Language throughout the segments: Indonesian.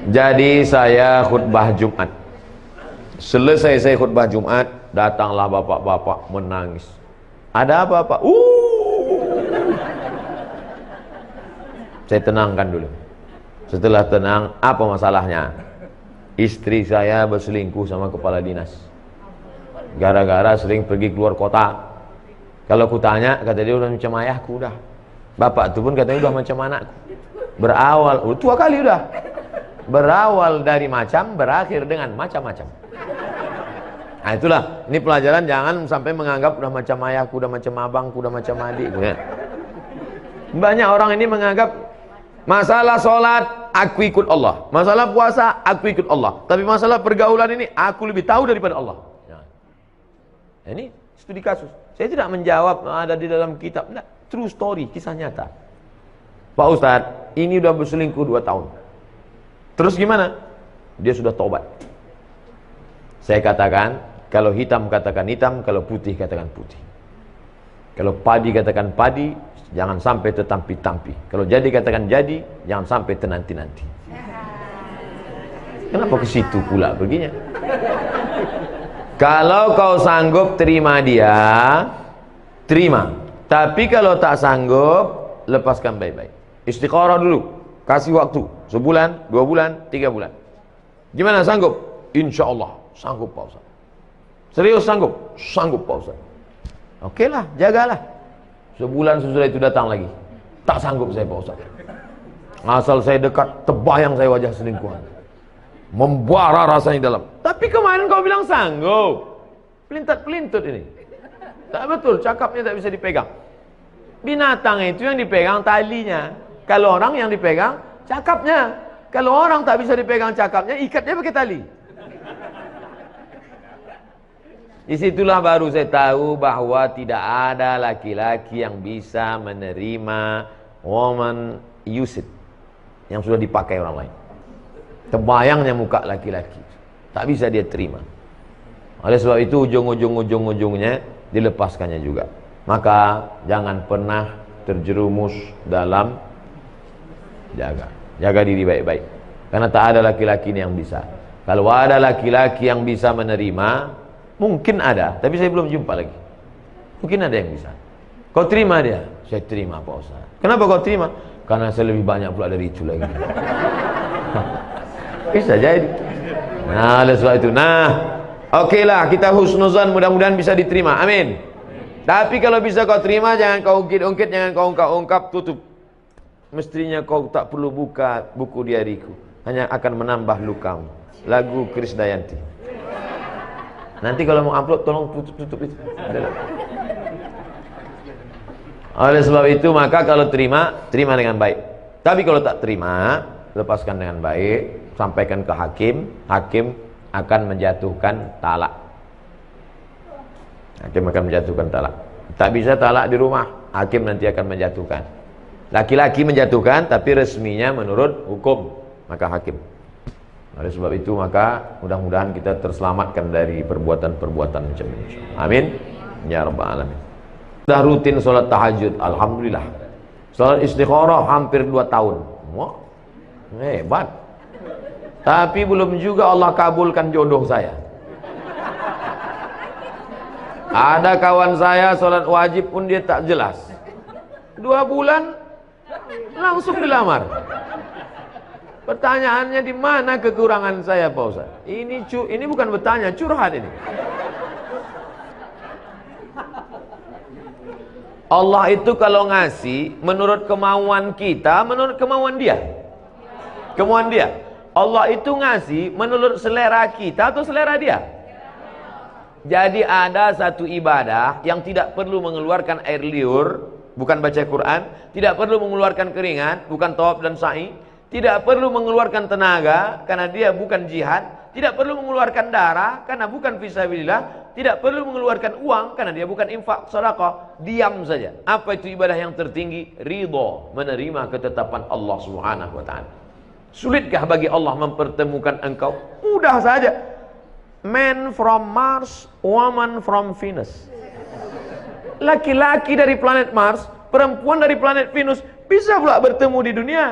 Jadi saya khutbah Jumat. Selesai saya khutbah Jumat, datanglah bapak-bapak menangis. Ada apa, Pak? Saya tenangkan dulu. Setelah tenang, apa masalahnya? Istri saya berselingkuh sama kepala dinas. Gara-gara sering pergi keluar kota. Kalau ku tanya, kata dia udah macam ayahku udah. Bapak itu pun katanya udah macam anakku. Berawal, tua kali udah. Berawal dari macam, berakhir dengan macam-macam. Nah itulah, ini pelajaran jangan sampai menganggap udah macam ayahku, udah macam abangku, udah macam adikku ya. Banyak orang ini menganggap masalah sholat, aku ikut Allah. Masalah puasa, aku ikut Allah. Tapi masalah pergaulan ini, aku lebih tahu daripada Allah. Nah, ini studi kasus. Saya tidak menjawab ada di dalam kitab. Nah, true story, kisah nyata. Pak Ustadz, ini udah berselingkuh 2 tahun. Terus gimana? Dia sudah tobat. Saya katakan, kalau hitam katakan hitam, kalau putih katakan putih. Kalau padi katakan padi, jangan sampai tetampi-tampi. Kalau jadi katakan jadi, jangan sampai tenanti-nanti. Kenapa ke situ pula perginya? Kalau kau sanggup terima dia, terima. Tapi kalau tak sanggup, lepaskan baik-baik. Istikharah dulu. Kasih waktu, sebulan, 2 bulan, 3 bulan. Gimana sanggup? Insya Allah, sanggup Pak Ustaz. Serius sanggup? Sanggup Pak Ustaz. Oke lah, jagalah. Sebulan sesudah itu datang lagi. Tak sanggup saya Pak Ustaz. Asal saya dekat, terbayang saya wajah selingkuhan. Membara rasanya dalam. Tapi kemarin kau bilang sanggup. Pelintat-pelintut ini. Tak betul, cakapnya tak bisa dipegang. Binatang itu yang dipegang talinya. Kalau orang yang dipegang cakapnya. Kalau orang tak bisa dipegang cakapnya, ikatnya pakai tali. Disitulah baru saya tahu bahwa tidak ada laki-laki yang bisa menerima woman used yang sudah dipakai orang lain. Terbayangnya muka laki-laki, tak bisa dia terima. Oleh sebab itu ujung-ujungnya dilepaskannya juga. Maka jangan pernah terjerumus dalam jaga diri baik-baik. Karena tak ada laki-laki ini yang bisa. Kalau ada laki-laki yang bisa menerima, mungkin ada, tapi saya belum jumpa lagi. Mungkin ada yang bisa. Kau terima dia? Saya terima Pak Ustaz. Kenapa kau terima? Karena saya lebih banyak pula dari itu lagi. Bisa jadi. Nah, oleh sebab itu. Okeylah, kita husnuzan, mudah-mudahan bisa diterima. Amin. Tapi kalau bisa kau terima, jangan kau ungkit-ungkit, jangan kau ungkap-ungkap, tutup. Mestinya kau tak perlu buka buku diariku, hanya akan menambah lukamu. Lagu Krisdayanti. Nanti kalau mau upload tolong tutup itu. Oleh sebab itu maka kalau terima dengan baik. Tapi kalau tak terima, lepaskan dengan baik, sampaikan ke hakim. Hakim akan menjatuhkan talak. Hakim akan menjatuhkan talak. Tak bisa talak di rumah, hakim nanti akan menjatuhkan. Laki-laki menjatuhkan, tapi resminya menurut hukum, maka hakim. Oleh sebab itu maka mudah-mudahan kita terselamatkan dari perbuatan-perbuatan macam ini. Amin ya rabbal alamin. Sudah rutin sholat tahajud, alhamdulillah. Sholat istikharah hampir 2 tahun. Wah, hebat. Tapi belum juga Allah kabulkan jodoh saya. Ada kawan saya sholat wajib pun dia tak jelas. 2 bulan langsung dilamar. Pertanyaannya di mana kekurangan saya Pak Ustaz? Ini bukan bertanya, curhat ini. Allah itu kalau ngasih menurut kemauan kita, menurut kemauan dia. Kemauan dia. Allah itu ngasih menurut selera kita atau selera dia. Jadi ada satu ibadah yang tidak perlu mengeluarkan air liur, bukan baca Quran, tidak perlu mengeluarkan keringat, bukan tawaf dan sa'i, tidak perlu mengeluarkan tenaga karena dia bukan jihad, tidak perlu mengeluarkan darah karena bukan fisabilillah, tidak perlu mengeluarkan uang karena dia bukan infak sedekah. Diam saja. Apa itu ibadah yang tertinggi? Ridha, menerima ketetapan Allah Subhanahu wa taala. Sulitkah bagi Allah mempertemukan engkau? Mudah saja. Man from Mars, woman from Venus. Laki-laki dari planet Mars, perempuan dari planet Venus, Bisa pula bertemu di dunia.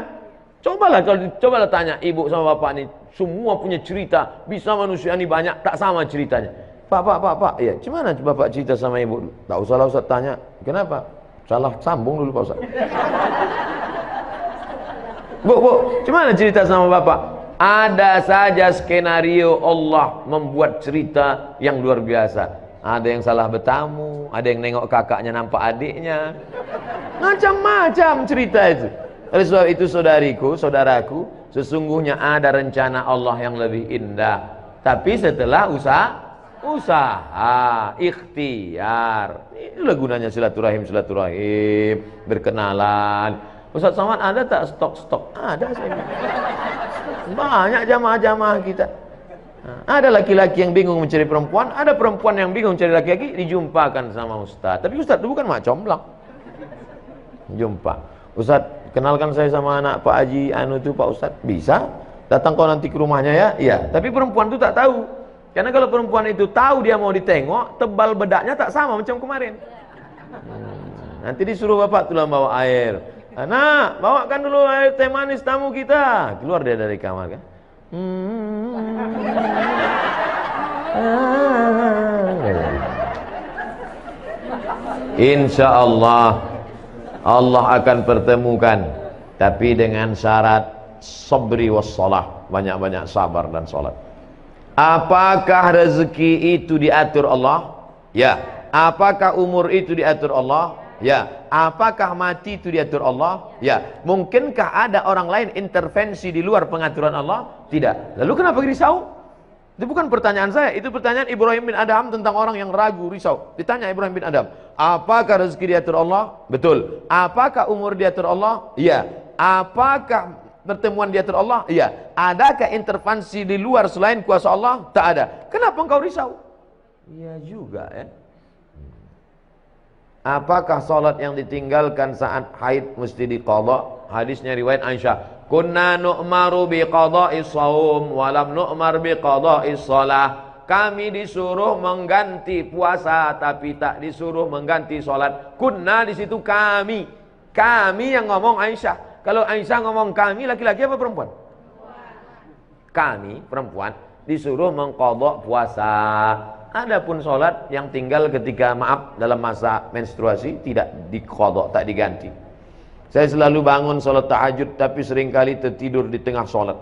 Cobalah tanya ibu sama bapak nih, semua punya cerita, bisa manusia ini banyak, tak sama ceritanya. Pak, ya, gimana bapak cerita sama ibu? Tak usahlah Ustaz tanya, kenapa? Salah sambung dulu Pak Ustaz. Bu, gimana cerita sama bapak? Ada saja skenario Allah membuat cerita yang luar biasa. Ada yang salah bertamu, ada yang nengok kakaknya nampak adiknya. Macam-macam cerita itu. Oleh sebab itu saudaraku, sesungguhnya ada rencana Allah yang lebih indah. Tapi setelah usaha, ikhtiar. Inilah gunanya silaturahim, berkenalan. Ustaz Somad ada tak stok? Ada saya. Banyak jamaah-jamaah kita. Ada laki-laki yang bingung mencari perempuan, ada perempuan yang bingung mencari laki-laki, dijumpakan sama Ustaz. Tapi Ustaz itu bukan mak comblang. Jumpa. Ustaz, kenalkan saya sama anak Pak Haji anu itu Pak Ustaz. Bisa? Datang kau nanti ke rumahnya ya? Iya. Tapi perempuan itu tak tahu. Karena kalau perempuan itu tahu dia mau ditengok, tebal bedaknya tak sama macam kemarin. Nanti disuruh bapak tulang bawa air. Anak, bawakan dulu air teh manis tamu kita. Keluar dia dari kamar kan. Insya Allah Allah akan pertemukan, tapi dengan syarat sabri wassalah, banyak-banyak sabar dan salat. Apakah rezeki itu diatur Allah? Ya. Apakah umur itu diatur Allah? Ya. Apakah mati itu diatur Allah? Ya. Mungkinkah ada orang lain intervensi di luar pengaturan Allah? Tidak. Lalu kenapa risau? Itu bukan pertanyaan saya, itu pertanyaan Ibrahim bin Adham tentang orang yang ragu, risau. Ditanya Ibrahim bin Adham, apakah rezeki diatur Allah? Betul. Apakah umur diatur Allah? Iya. Apakah pertemuan diatur Allah? Iya. Adakah intervensi di luar selain kuasa Allah? Tak ada. Kenapa engkau risau? Iya juga ya. Apakah salat yang ditinggalkan saat haid mesti diqadha? Hadisnya riwayat Aisyah. Kunna nu'maru biqadha'is shaum wa lam nu'mar biqadha'is shalah. Kami disuruh mengganti puasa tapi tak disuruh mengganti salat. Kunna di situ kami. Kami yang ngomong Aisyah. Kalau Aisyah ngomong kami, laki-laki apa perempuan? Kami perempuan disuruh mengqadha puasa. Adapun sholat yang tinggal ketika dalam masa menstruasi tidak diqadha, tak diganti. Saya selalu bangun sholat tahajud tapi seringkali tertidur di tengah sholat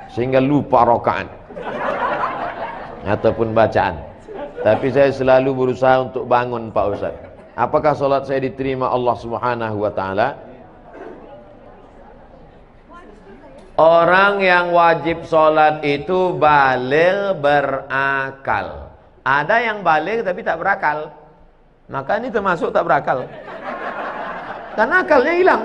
sehingga lupa rakaat ataupun bacaan. Tapi saya selalu berusaha untuk bangun Pak Ustaz. Apakah sholat saya diterima Allah Subhanahu wa taala? Orang yang wajib sholat itu baligh berakal. Ada yang baligh tapi tak berakal. Maka ini termasuk tak berakal. Karena akalnya hilang.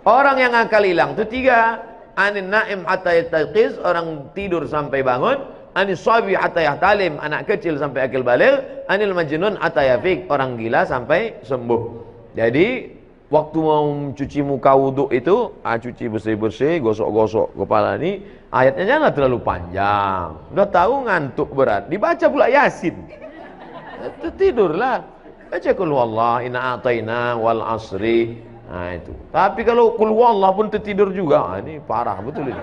Orang yang akal hilang itu tiga. Anin naim hatta yastayqiz, orang tidur sampai bangun. Anis sabi hatta yahtalim, anak kecil sampai akil baligh. Anil majnun hatta yafiq, orang gila sampai sembuh. Jadi waktu mau cuci muka wuduk itu, cuci bersih-bersih, gosok-gosok kepala ini, ayatnya jangan terlalu panjang. Udah tahu ngantuk berat, dibaca pula Yasin. Tidurlah. Baca qul huwallah, inna a'taina wal asri. Nah itu. Tapi kalau qul huwallah pun tertidur juga, ini parah betul ini.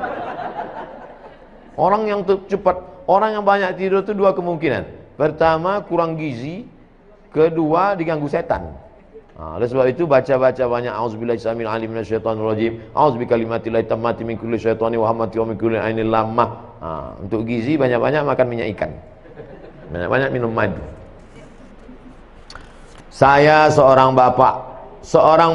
Orang yang cepat, orang yang banyak tidur itu dua kemungkinan. Pertama, kurang gizi. Kedua, diganggu setan. Oleh sebab itu baca-baca banyak auzubillahi samil alim minasyaitonir rajim, auzubikalimatillahit tammati min kulli syaitani wa hamati wa min kulli ainil lammah. Untuk gizi banyak-banyak makan minyak ikan. Banyak-banyak minum madu. Saya seorang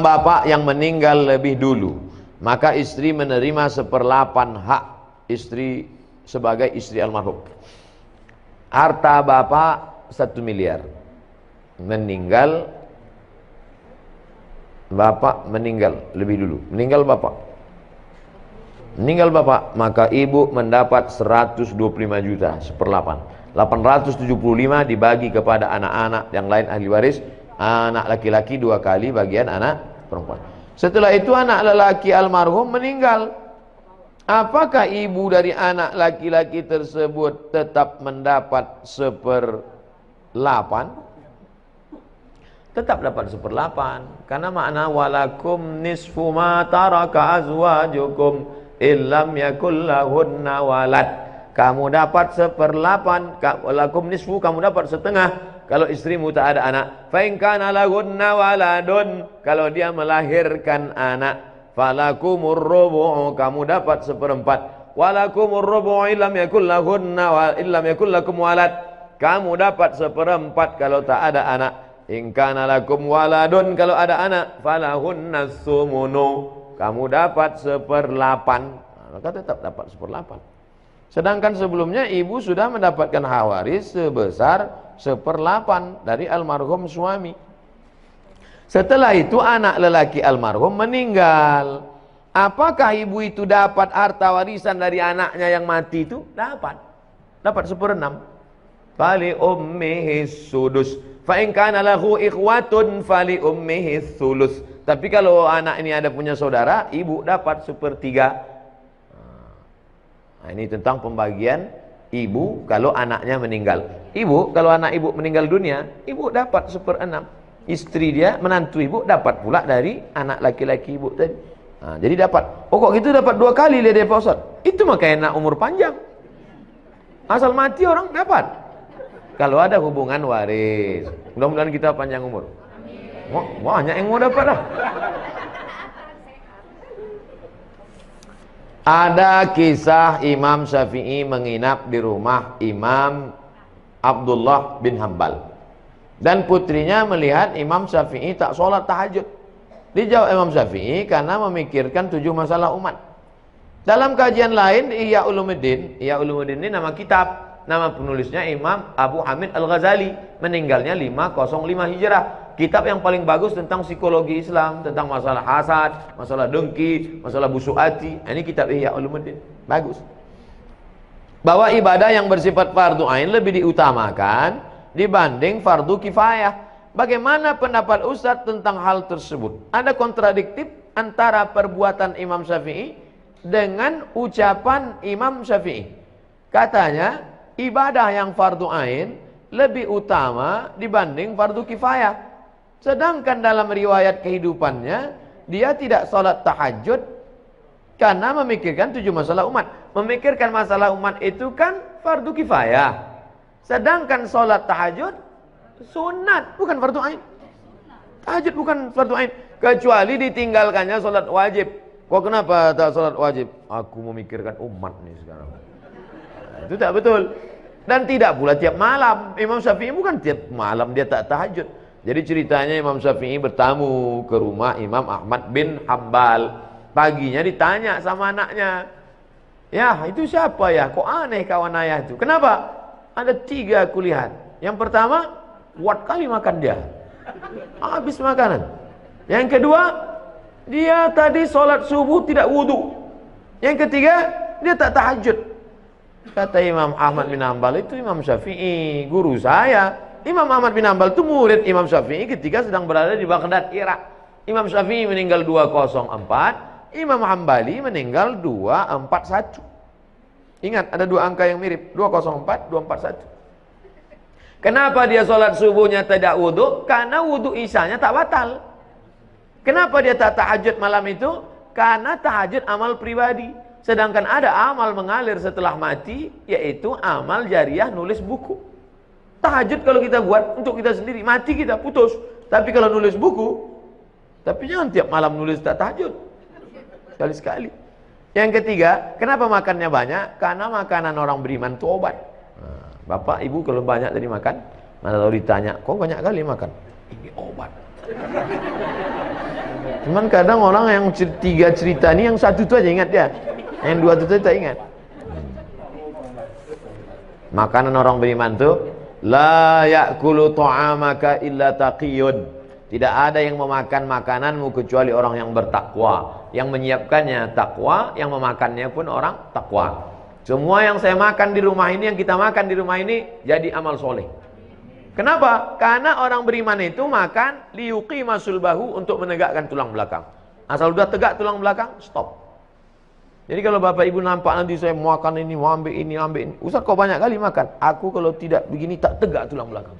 bapak yang meninggal lebih dulu, maka istri menerima 1/8 hak istri sebagai istri almarhum. Harta bapak 1 miliar. Bapak meninggal lebih dulu. Meninggal bapak, maka ibu mendapat 125 juta 1/8. 875 dibagi kepada anak-anak yang lain ahli waris. Anak laki-laki 2 kali bagian anak perempuan. Setelah itu anak lelaki almarhum meninggal. Apakah ibu dari anak laki-laki tersebut tetap mendapat 1/8? tetap dapat 1/8. Karena makna walakum nisfu ma taraka azwajukum illam yakul lahunna walad. Kamu dapat 1/8, walakum nisfu, kamu dapat setengah kalau istrimu tak ada anak. Fa in kana lahunna waladun, kalau dia melahirkan anak, falakumur rubu', kamu dapat 1/4. Walakumur rubu' illam yakul lahunna illam yakul lakum walad, kamu dapat 1/4 kalau tak ada anak. In kana lakum waladun, kalau ada anak, falahunna sumunu, kamu dapat 1/8. Maka tetap dapat 1/8. Sedangkan sebelumnya ibu sudah mendapatkan hak waris sebesar 1/8 dari almarhum suami. Setelah itu anak lelaki almarhum meninggal. Apakah ibu itu dapat harta warisan dari anaknya yang mati itu? Dapat 1/6. Fali ummihi sudus. Fa in kana lahu ikhwatun fali ummihi sulus. Tapi kalau anak ini ada punya saudara, ibu dapat 1/3. Nah, ini tentang pembagian ibu kalau anaknya meninggal. Ibu, kalau anak ibu meninggal dunia, ibu dapat 1/6. Istri dia, menantu ibu, dapat pula dari anak laki-laki ibu tadi. Nah, jadi dapat. Oh kok gitu dapat 2 kali dia Pak Ustaz? Itu makanya nak umur panjang. Asal mati orang dapat. Kalau ada hubungan waris. Mudah-mudahan kita panjang umur. Wah, banyak yang mau dapat dah. Ada kisah Imam Syafi'i menginap di rumah Imam Abdullah bin Hambal. Dan putrinya melihat Imam Syafi'i tak sholat tahajud. Dijawab Imam Syafi'i karena memikirkan 7 masalah umat. Dalam kajian lain di Ihya Ulumuddin ini nama kitab. Nama penulisnya Imam Abu Hamid Al-Ghazali, meninggalnya 505 Hijrah. Kitab yang paling bagus tentang psikologi Islam, tentang masalah hasad, masalah dengki, masalah busuk hati. Ini kitab Ihya Ulumuddin, bagus. Bahwa ibadah yang bersifat fardu ain lebih diutamakan dibanding fardu kifayah. Bagaimana pendapat Ustadz tentang hal tersebut? Ada kontradiktif antara perbuatan Imam Syafi'i dengan ucapan Imam Syafi'i. Katanya ibadah yang fardu ain lebih utama dibanding fardu kifayah. Sedangkan dalam riwayat kehidupannya dia tidak sholat tahajud karena memikirkan 7 masalah umat. Memikirkan masalah umat itu kan fardu kifayah. Sedangkan sholat tahajud sunat, bukan fardu ain. Tahajud bukan fardu ain, kecuali ditinggalkannya sholat wajib. Kok kenapa tak sholat wajib? Aku memikirkan umat nih sekarang. Itu tak betul. Dan tidak pula tiap malam. Imam Syafi'i bukan tiap malam dia tak tahajud. Jadi ceritanya Imam Syafi'i bertamu ke rumah Imam Ahmad bin Hambal. Paginya ditanya sama anaknya, ya itu siapa ya? Kok aneh kawan ayah itu? Kenapa? Ada 3 aku lihat. Yang pertama, kuat kali makan dia, habis makanan. Yang kedua, dia tadi sholat subuh tidak wudhu. Yang ketiga, dia tak tahajud. Kata Imam Ahmad bin Hambal, itu Imam Syafi'i, guru saya. Imam Ahmad bin Hambal itu murid Imam Syafi'i ketika sedang berada di Baghdad, Irak. Imam Syafi'i meninggal 204, Imam Hambali meninggal 241. Ingat, ada 2 angka yang mirip, 204, 241. Kenapa dia sholat subuhnya tidak wudhu? Karena wudhu isyanya tak batal. Kenapa dia tak tahajud malam itu? Karena tahajud amal pribadi. Sedangkan ada amal mengalir setelah mati, yaitu amal jariah nulis buku. Tahajud kalau kita buat untuk kita sendiri, mati kita putus. Tapi kalau nulis buku, tapi jangan tiap malam nulis tak tahajud. Sekali-sekali. Yang ketiga, kenapa makannya banyak? Karena makanan orang beriman itu obat. Nah, bapak, ibu kalau banyak tadi makan, mana kalau ditanya, kok banyak kali makan? Ini obat. Cuman kadang orang yang 3 cerita ini, yang 1 itu aja ingat dia. Yang 2 itu tak ingat. Makanan orang beriman itu, la ya'kulu ta'amaka illa taqiyun. Tidak ada yang memakan makananmu kecuali orang yang bertakwa. Yang menyiapkannya takwa, yang memakannya pun orang takwa. Semua yang saya makan di rumah ini, yang kita makan di rumah ini, jadi amal soleh. Kenapa? Karena orang beriman itu makan liyuqima sulbahu, untuk menegakkan tulang belakang. Asal udah tegak tulang belakang, stop. Jadi kalau bapak ibu nampak nanti saya makan ini, mau ambil ini, ambil ini. Ustaz kok banyak kali makan? Aku kalau tidak begini tak tegak tulang belakang.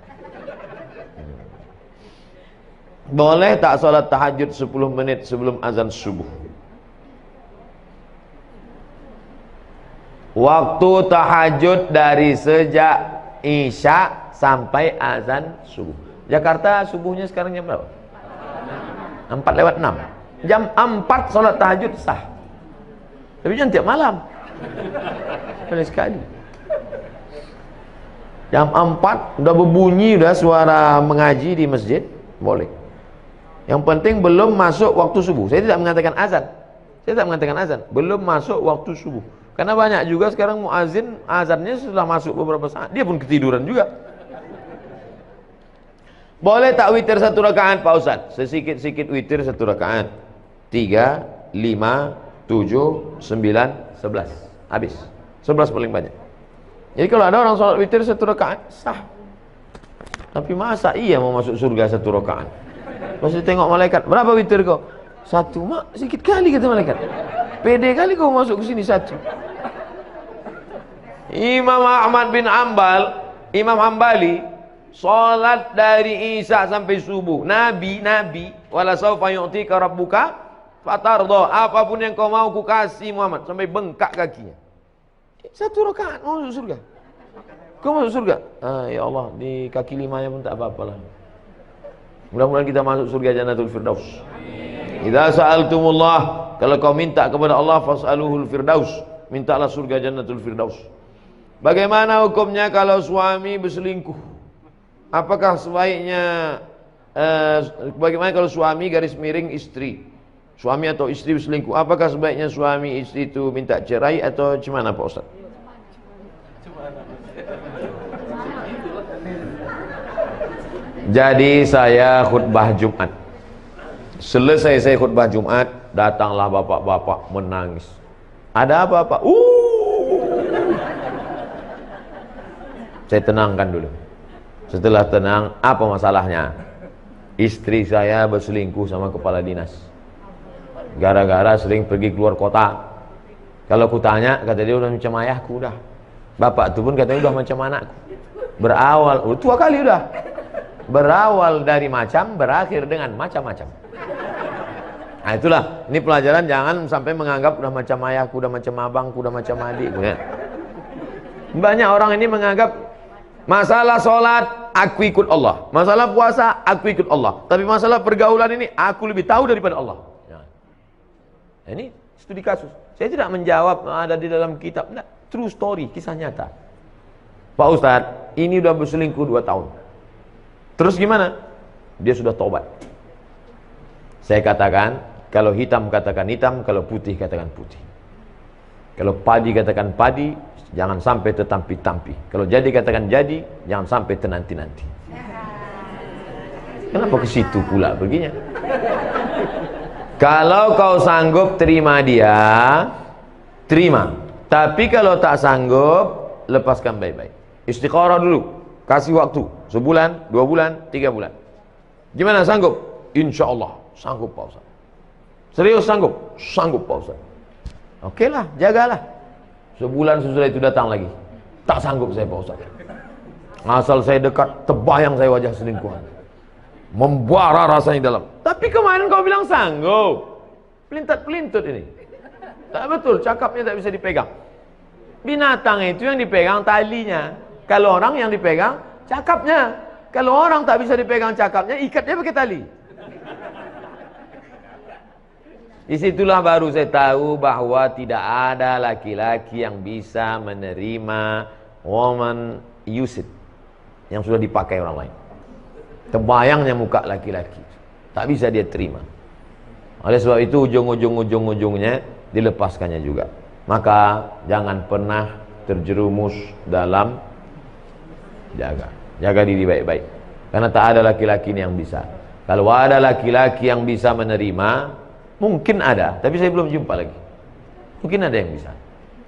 Boleh tak sholat tahajud 10 menit sebelum azan subuh? Waktu tahajud dari sejak Isya sampai azan subuh. Jakarta subuhnya sekarang jam berapa? 4:06. Jam 4 sholat tahajud sah. Tapi jangan tiap malam. Boleh sekali. Jam 4 udah berbunyi, udah suara mengaji di masjid, boleh. Yang penting belum masuk waktu subuh. Saya tidak mengatakan azan. Saya tidak mengatakan azan. Belum masuk waktu subuh. Karena banyak juga sekarang muazin azannya sudah masuk beberapa saat, dia pun ketiduran juga. Boleh tak witir 1 rakaat Pak Ustaz? Sesikit-sikit witir 1 rakaat. 3, 5, 7, 9, 11. Habis. 11 paling banyak. Jadi kalau ada orang sholat witir 1 rakaat, sah. Tapi masa iya mau masuk surga 1 rakaat? Masih tengok malaikat, berapa witir kau? 1, mak, sedikit kali kata malaikat. Pede kali kau masuk ke sini 1. Imam Ahmad bin Ambal, Imam Hambali, sholat dari Isya sampai subuh. Nabi, wala saufa yu'tika rabbuka fatardo, apapun yang kau mau ku kasih Muhammad, sampai bengkak kakinya. 1 rakaat mau masuk surga. Kau masuk surga? Ya Allah, di kaki 5-nya pun tak apa-apa lah. Mudah-mudahan kita masuk surga Jannatul Firdaus. Idza sa'altumullah, kalau kau minta kepada Allah, fas'aluhul firdaus, mintalah surga Jannatul Firdaus. Bagaimana hukumnya kalau suami berselingkuh? Apakah sebaiknya bagaimana kalau suami garis miring istri? Suami atau istri berselingkuh, apakah sebaiknya suami istri itu minta cerai atau gimana Pak Ustaz? Jadi saya khutbah Jumat. Selesai saya khutbah Jumat, datanglah bapak-bapak menangis. Ada apa Pak? Saya tenangkan dulu. Setelah tenang, apa masalahnya? Istri saya berselingkuh sama kepala dinas. Gara-gara sering pergi keluar kota. Kalau ku tanya, kata dia udah macam ayahku udah. Bapak itu pun katanya udah macam anakku. Berawal, tua kali udah. Berawal dari macam, berakhir dengan macam-macam. Nah itulah, ini pelajaran, jangan sampai menganggap udah macam ayahku, udah macam abangku, udah macam adikku ya. Banyak orang ini menganggap masalah sholat, aku ikut Allah. Masalah puasa, aku ikut Allah. Tapi masalah pergaulan ini, aku lebih tahu daripada Allah. Ini studi kasus. Saya tidak menjawab ada di dalam kitab. Tidak, true story, kisah nyata. Pak Ustadz, ini udah berselingkuh 2 tahun. Terus gimana? Dia sudah tobat. Saya katakan, kalau hitam katakan hitam, kalau putih katakan putih. Kalau padi katakan padi, jangan sampai tetampi-tampi. Kalau jadi katakan jadi, jangan sampai tenanti-nanti. Kenapa ke situ pula perginya? Kalau kau sanggup terima dia, terima. Tapi kalau tak sanggup, lepaskan baik-baik. Istikharah dulu. Kasih waktu. Sebulan, 2 bulan, 3 bulan. Gimana sanggup? Insya Allah sanggup Pak Ustaz. Serius sanggup? Sanggup Pak Ustaz. Oke lah, jagalah. Sebulan sesudah itu datang lagi. Tak sanggup saya Pak Ustaz. Asal saya dekat, terbayang saya wajah selingkuhan. Membara rasanya dalam. Tapi kemarin kau bilang sanggup. Pelintat-pelintut ini. Tak betul, cakapnya tak bisa dipegang. Binatang itu yang dipegang talinya. Kalau orang yang dipegang cakapnya. Kalau orang tak bisa dipegang cakapnya, ikat dia pakai tali. Disitulah baru saya tahu bahwa tidak ada laki-laki yang bisa menerima woman used yang sudah dipakai orang lain. Terbayangnya muka laki-laki, tak bisa dia terima. Oleh sebab itu ujung-ujungnya dilepaskannya juga. Maka jangan pernah terjerumus dalam jaga diri baik-baik. Karena tak ada laki-laki yang bisa. Kalau ada laki-laki yang bisa menerima, mungkin ada, tapi saya belum jumpa lagi. Mungkin ada yang bisa.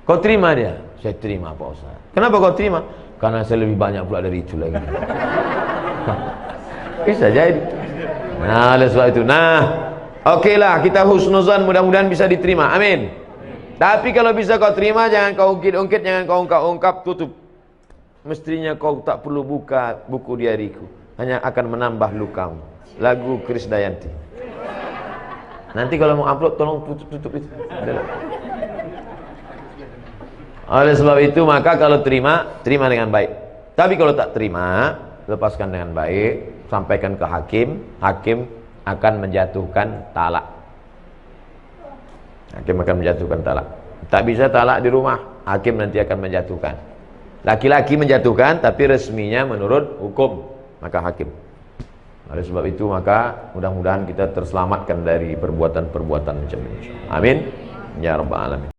Kau terima dia? Saya terima Pak Ustaz. Kenapa kau terima? Karena saya lebih banyak pula dari itu lagi. Bisa jadi. Nah, oleh sebab itu. Okeylah, kita husnuzan, mudah-mudahan bisa diterima. Amin. Tapi kalau bisa kau terima, jangan kau ungkit-ungkit, jangan kau ungkap-ungkap, tutup. Mestinya kau tak perlu buka buku diariku, hanya akan menambah lukamu. lagu Krisdayanti. Nanti kalau mau upload tolong tutup itu. Oleh sebab itu maka kalau terima dengan baik. Tapi kalau tak terima, lepaskan dengan baik, sampaikan ke hakim. Hakim akan menjatuhkan talak. Hakim akan menjatuhkan talak. Tak bisa talak di rumah, hakim nanti akan menjatuhkan. Laki-laki menjatuhkan, tapi resminya menurut hukum, maka hakim. Oleh sebab itu maka mudah-mudahan kita terselamatkan dari perbuatan-perbuatan macam ini. Amin. Ya Rabbal Alamin.